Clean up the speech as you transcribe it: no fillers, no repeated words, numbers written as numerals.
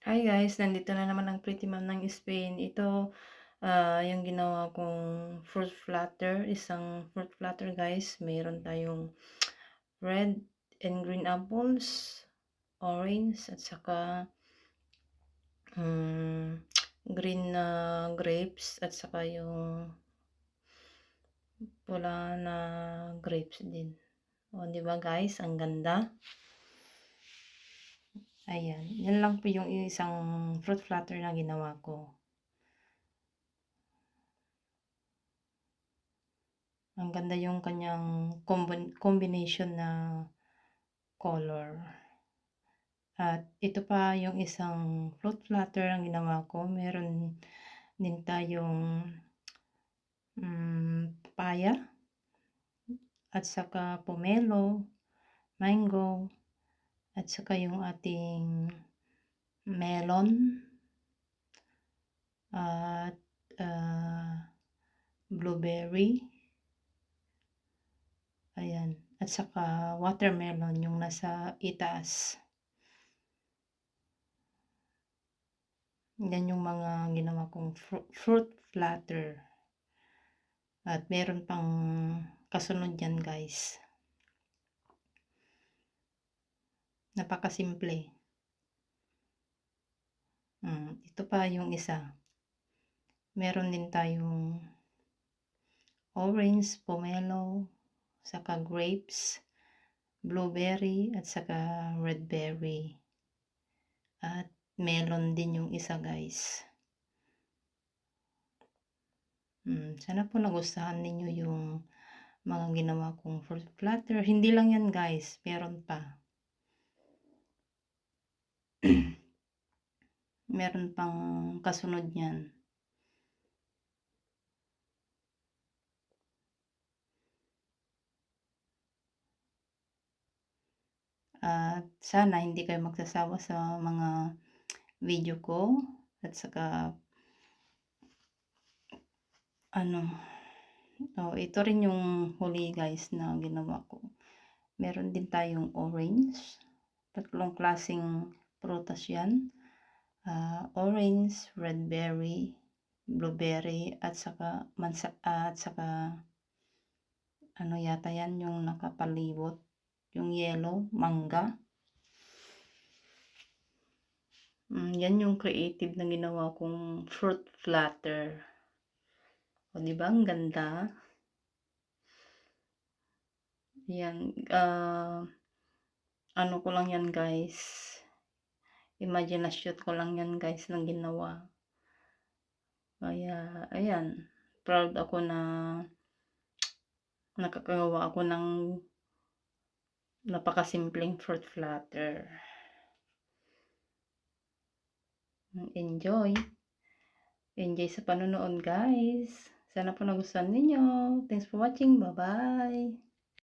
Hi guys, nandito na naman ang Pretty Mom ng Spain. Ito, yung ginawa kong fruit flatter. Isang fruit flatter guys. Mayroon tayong red and green apples, orange, at saka um, green na grapes, at saka yung pula na grapes din. O, di ba guys? Ang ganda. Ayan. Yan lang po yung isang fruit flatter na ginawa ko. Ang ganda yung kanyang combination na color. At ito pa yung isang fruit flatter ang ginawa ko. Meron din tayong papaya at saka pomelo, mango, at saka yung ating melon at blueberry. Ayan. At saka watermelon yung nasa itaas. Yan yung mga ginawa kong fruit flatter. At meron pang kasunod yan guys. Napakasimple. Ito pa yung isa. Meron din tayong orange, pomelo, saka grapes, blueberry, at saka red berry. At melon din yung isa guys. Sana po nagustuhan ninyo yung mga ginawa kong fruit flatter. Hindi lang yan guys, meron pa. Meron pang kasunod yan. At sana hindi kayo magsasawa sa mga video ko. At saka ito rin yung huli guys na ginawa ko. Meron din tayong orange. Tatlong klaseng prutas yan. Orange, red berry, blueberry, at saka ano yata yan yung nakapalibot, yung yellow, mangga. Yan yung creative na ginawa kong fruit flatter. O diba ang ganda? Yan, ano ko lang yan guys, imagination ko lang yan guys ng ginawa. Kaya ayan, proud ako na nakagawa ako ng napakasimpleng fruit flatter. Enjoy sa panonood guys. Sana po nagustuhan ninyo. Thanks for watching. Bye bye.